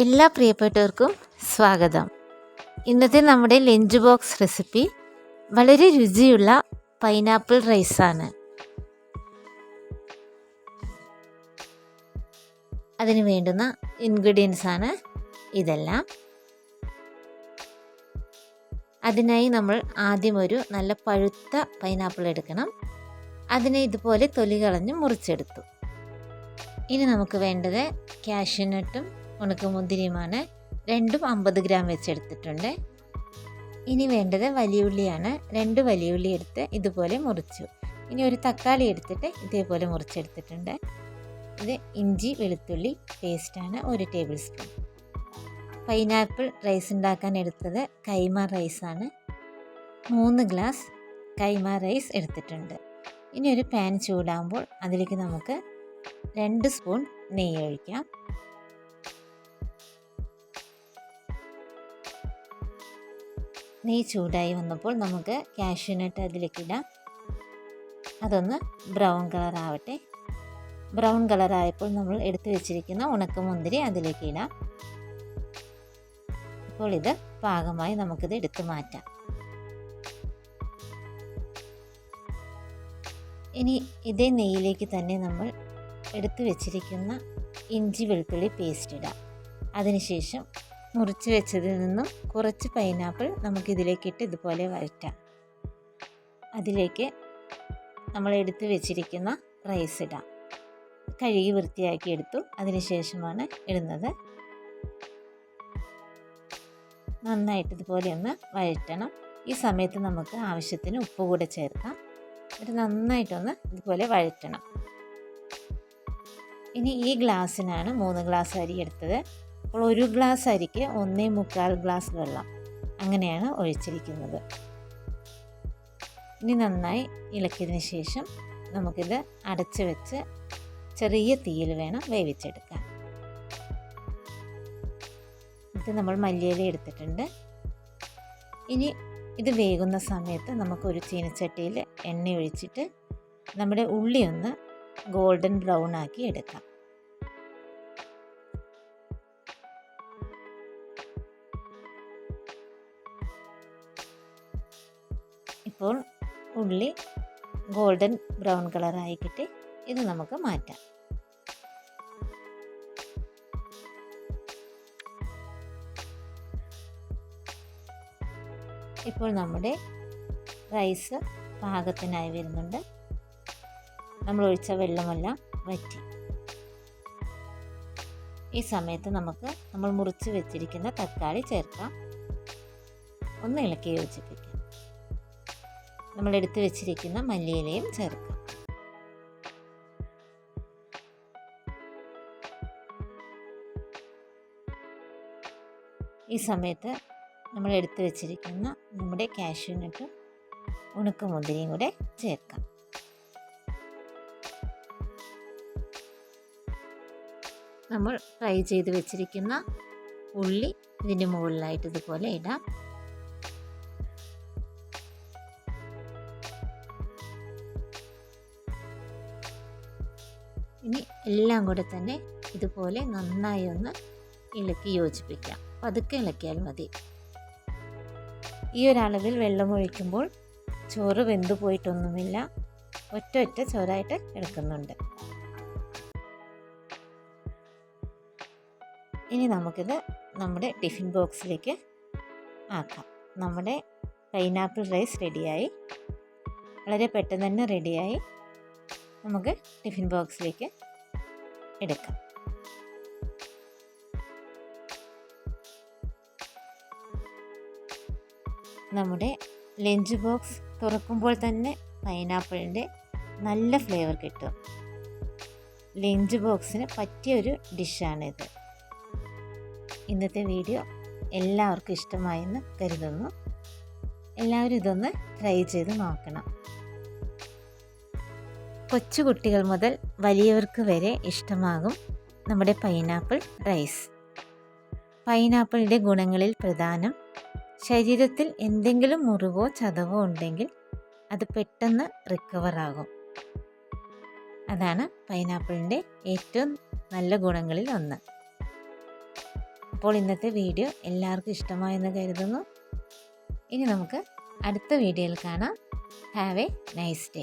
എല്ലാ പ്രിയപ്പെട്ടവർക്കും സ്വാഗതം. ഇന്നത്തെ നമ്മുടെ ലഞ്ച് ബോക്സ് റെസിപ്പി വളരെ രുചിയുള്ള പൈനാപ്പിൾ റൈസാണ്. അതിന് വേണ്ടുന്ന ഇൻഗ്രീഡിയൻസ് ആണ് ഇതെല്ലാം. അതിനായി നമ്മൾ ആദ്യം ഒരു നല്ല പഴുത്ത പൈനാപ്പിൾ എടുക്കണം. അതിനെ ഇതുപോലെ തൊലി കളഞ്ഞ് മുറിച്ചെടുത്തു. ഇനി നമുക്ക് വേണ്ടത് കാഷ്യൂനട്ടും ഉണക്കമുന്തിരിയുമാണ്. രണ്ടും 50 ഗ്രാം വെച്ചെടുത്തിട്ടുണ്ട്. ഇനി വേണ്ടത് വലിയ ഉള്ളിയാണ്. 2 വലിയ ഉള്ളി എടുത്ത് ഇതുപോലെ മുറിച്ചു. ഇനി ഒരു തക്കാളി എടുത്തിട്ട് ഇതേപോലെ മുറിച്ചെടുത്തിട്ടുണ്ട്. ഇത് ഇഞ്ചി വെളുത്തുള്ളി പേസ്റ്റാണ്, 1 ടേബിൾ സ്പൂൺ. പൈനാപ്പിൾ റൈസ് ഉണ്ടാക്കാൻ എടുത്തത് കൈമ റൈസാണ്. 3 ഗ്ലാസ് കൈമ റൈസ് എടുത്തിട്ടുണ്ട്. ഇനി ഒരു പാൻ ചൂടാകുമ്പോൾ അതിലേക്ക് നമുക്ക് 2 സ്പൂൺ നെയ്യ് ഒഴിക്കാം. നെയ്യ് ചൂടായി വന്നപ്പോൾ നമുക്ക് കാഷ്യൂനട്ട് അതിലേക്കിടാം. അതൊന്ന് ബ്രൗൺ കളർ ആവട്ടെ. ബ്രൗൺ കളർ ആയപ്പോൾ നമ്മൾ എടുത്തു വെച്ചിരിക്കുന്ന ഉണക്കമുന്തിരി അതിലേക്ക് ഇടാം. ഇപ്പോൾ ഇത് പാകമായി നമുക്കിത് എടുത്തു മാറ്റാം. ഇനി ഇതേ നെയ്യിലേക്ക് തന്നെ നമ്മൾ എടുത്തു വെച്ചിരിക്കുന്ന ഇഞ്ചി വെളുത്തുള്ളി പേസ്റ്റ് ഇടാം. അതിനുശേഷം മുറിച്ച് വെച്ചതിൽ നിന്നും കുറച്ച് പൈനാപ്പിൾ നമുക്കിതിലേക്കിട്ട് ഇതുപോലെ വഴറ്റാം. അതിലേക്ക് നമ്മൾ എടുത്തു വെച്ചിരിക്കുന്ന റൈസ് ഇടാം. കഴുകി വൃത്തിയാക്കി എടുത്തു. അതിനുശേഷമാണ് ഇടുന്നത്. നന്നായിട്ട് ഇതുപോലെ ഒന്ന് വഴറ്റണം. ഈ സമയത്ത് നമുക്ക് ആവശ്യത്തിന് ഉപ്പ് കൂടെ ചേർക്കാം. എന്നിട്ട് നന്നായിട്ടൊന്ന് ഇതുപോലെ വഴറ്റണം. ഇനി ഈ ഗ്ലാസ്സിനാണ് 3 ഗ്ലാസ് അരി എടുത്തത്. അപ്പോൾ 1 ഗ്ലാസ് അരിക്ക് 1.25 ഗ്ലാസ് വെള്ളം അങ്ങനെയാണ് ഒഴിച്ചിരിക്കുന്നത്. ഇനി നന്നായി ഇളക്കിയതിന് ശേഷം നമുക്കിത് അടച്ച് വെച്ച് ചെറിയ തീയിൽ വേണം വേവിച്ചെടുക്കാൻ. ഇത് നമ്മൾ മല്ലിയില എടുത്തിട്ടുണ്ട്. ഇനി ഇത് വേകുന്ന സമയത്ത് നമുക്കൊരു ചീനച്ചട്ടിയിൽ എണ്ണ ഒഴിച്ചിട്ട് നമ്മുടെ ഉള്ളി ഒന്ന് ഗോൾഡൻ ബ്രൗൺ ആക്കി എടുക്കാം. ഇപ്പോൾ ഉള്ളി ഗോൾഡൻ ബ്രൗൺ കളർ ആയിക്കിട്ട് ഇത് നമുക്ക് മാറ്റാം. ഇപ്പോൾ നമ്മുടെ റൈസ് പാകത്തിനായി വരുന്നുണ്ട്. നമ്മൾ ഒഴിച്ച വെള്ളമെല്ലാം വറ്റി. ഈ സമയത്ത് നമുക്ക് നമ്മൾ മുറിച്ച് വെച്ചിരിക്കുന്ന തക്കാളി ചേർക്കാം. ഒന്ന് ഇളക്കി യോജിപ്പിക്കാം. നമ്മൾ എടുത്തു വെച്ചിരിക്കുന്ന മല്ലിയിലയും ചേർക്കാം. ഈ സമയത്ത് നമ്മൾ എടുത്തു വെച്ചിരിക്കുന്ന നമ്മുടെ കാഷ്യൂനട്ടും ഉണക്കമുന്തിരിയും കൂടെ ചേർക്കാം. നമ്മൾ ഫ്രൈ ചെയ്ത് വെച്ചിരിക്കുന്ന ഉള്ളി ഇതിൻ്റെ മുകളിലായിട്ട് ഇതുപോലെ ഇടാം. ഇനി എല്ലാം കൂടെ തന്നെ ഇതുപോലെ നന്നായി ഒന്ന് ഇളക്കി യോജിപ്പിക്കാം. പതുക്കെ ഇളക്കിയാൽ മതി. ഈ ഒരളവിൽ വെള്ളം ഒഴിക്കുമ്പോൾ ചോറ് വെന്തു പോയിട്ടൊന്നുമില്ല, ഒറ്റ ചോറായിട്ട് എടുക്കുന്നുണ്ട്. ഇനി നമുക്കിത് നമ്മുടെ ടിഫിൻ ബോക്സിലേക്ക് ആക്കാം. നമ്മുടെ പൈനാപ്പിൾ റൈസ് റെഡിയായി. വളരെ പെട്ടെന്ന് തന്നെ റെഡിയായി. നമുക്ക് ടിഫിൻ ബോക്സിലേക്ക് എടുക്കാം. നമ്മുടെ ലഞ്ച് ബോക്സ് തുറക്കുമ്പോൾ തന്നെ പൈനാപ്പിളിൻ്റെ നല്ല ഫ്ലേവർ കിട്ടും. ലഞ്ച് ബോക്സിന് പറ്റിയൊരു ഡിഷാണിത്. ഇന്നത്തെ വീഡിയോ എല്ലാവർക്കും ഇഷ്ടമായെന്ന് കരുതുന്നു. എല്ലാവരും ഇതൊന്ന് ട്രൈ ചെയ്ത് നോക്കണം. കൊച്ചുകുട്ടികൾ മുതൽ വലിയവർക്ക് വരെ ഇഷ്ടമാകും നമ്മുടെ പൈനാപ്പിൾ റൈസ്. പൈനാപ്പിളിൻ്റെ ഗുണങ്ങളിൽ പ്രധാനം ശരീരത്തിൽ എന്തെങ്കിലും മുറിവോ ചതവോ ഉണ്ടെങ്കിൽ അത് പെട്ടെന്ന് റിക്കവർ ആകും. അതാണ് പൈനാപ്പിളിൻ്റെ ഏറ്റവും നല്ല ഗുണങ്ങളിൽ ഒന്ന്. അപ്പോൾ ഇന്നത്തെ വീഡിയോ എല്ലാവർക്കും ഇഷ്ടമായെന്ന് കരുതുന്നു. ഇനി നമുക്ക് അടുത്ത വീഡിയോയിൽ കാണാം. Have A nice day.